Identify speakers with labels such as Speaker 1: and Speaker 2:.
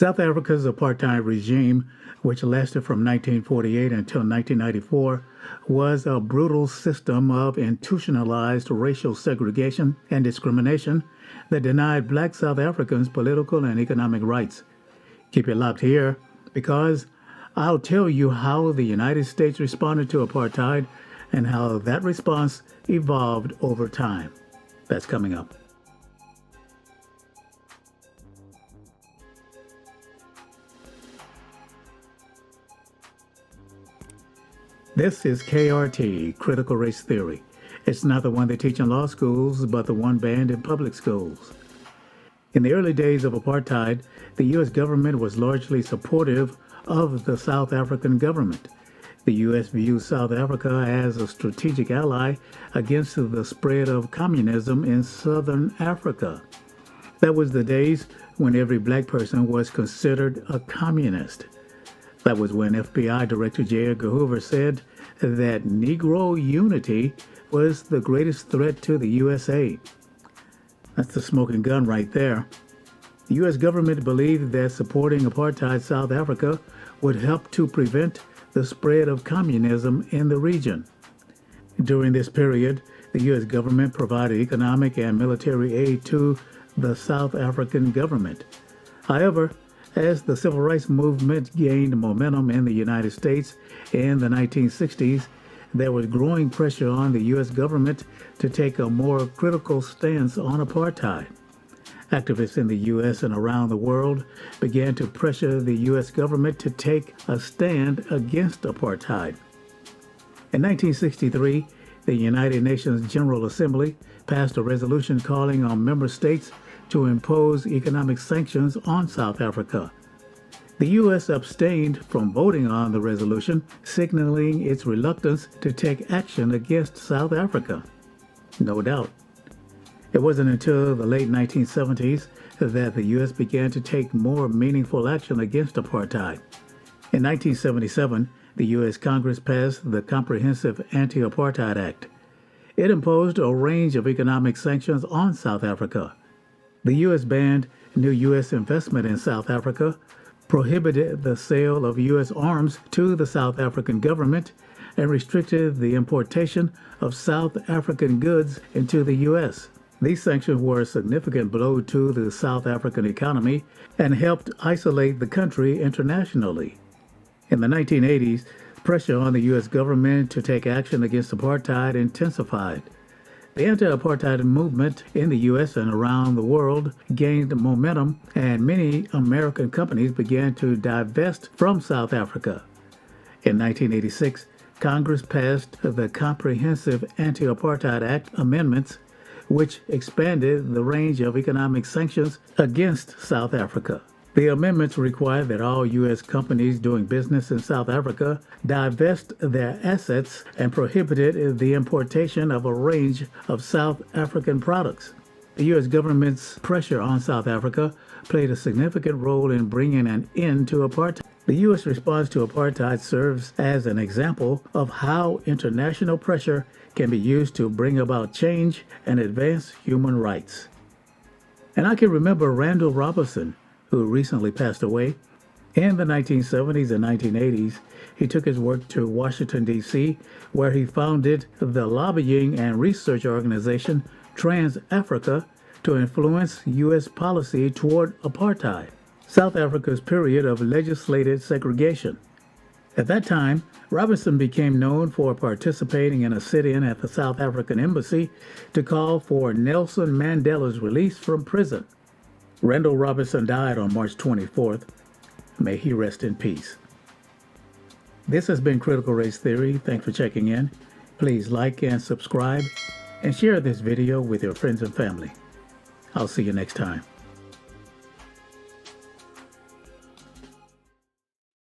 Speaker 1: South Africa's apartheid regime, which lasted from 1948 until 1994, was a brutal system of institutionalized racial segregation and discrimination that denied black South Africans political and economic rights. Keep it locked here, because I'll tell you how the United States responded to apartheid and how that response evolved over time. That's coming up. This is KRT, Critical Race Theory. It's not the one they teach in law schools, but the one banned in public schools. In the early days of apartheid, the U.S. government was largely supportive of the South African government. The U.S. viewed South Africa as a strategic ally against the spread of communism in Southern Africa. That was the days when every black person was considered a communist. That was when FBI Director J. Edgar Hoover said that Negro unity was the greatest threat to the USA. That's the smoking gun right there. The U.S. government believed that supporting apartheid South Africa would help to prevent the spread of communism in the region. During this period, the U.S. government provided economic and military aid to the South African government. However, as the civil rights movement gained momentum in the United States in the 1960s, there was growing pressure on the U.S. government to take a more critical stance on apartheid. Activists in the U.S. and around the world began to pressure the U.S. government to take a stand against apartheid. In 1963, the United Nations General Assembly passed a resolution calling on member states to impose economic sanctions on South Africa. The U.S. abstained from voting on the resolution, signaling its reluctance to take action against South Africa. No doubt. It wasn't until the late 1970s that the U.S. began to take more meaningful action against apartheid. In 1977, the U.S. Congress passed the Comprehensive Anti-Apartheid Act. It imposed a range of economic sanctions on South Africa. The U.S. banned new U.S. investment in South Africa, prohibited the sale of U.S. arms to the South African government, and restricted the importation of South African goods into the U.S. These sanctions were a significant blow to the South African economy and helped isolate the country internationally. In the 1980s, pressure on the U.S. government to take action against apartheid intensified. The anti-apartheid movement in the U.S. and around the world gained momentum, and many American companies began to divest from South Africa. In 1986, Congress passed the Comprehensive Anti-Apartheid Act amendments, which expanded the range of economic sanctions against South Africa. The amendments required that all U.S. companies doing business in South Africa divest their assets and prohibited the importation of a range of South African products. The U.S. government's pressure on South Africa played a significant role in bringing an end to apartheid. The U.S. response to apartheid serves as an example of how international pressure can be used to bring about change and advance human rights. And I can remember Randall Robinson, who recently passed away. In the 1970s and 1980s, he took his work to Washington, D.C., where he founded the lobbying and research organization Trans-Africa to influence U.S. policy toward apartheid, South Africa's period of legislated segregation. At that time, Robinson became known for participating in a sit-in at the South African embassy to call for Nelson Mandela's release from prison. Randall Robinson died on March 24th. May he rest in peace. This has been Critical Race Theory. Thanks for checking in. Please like and subscribe and share this video with your friends and family. I'll see you next time.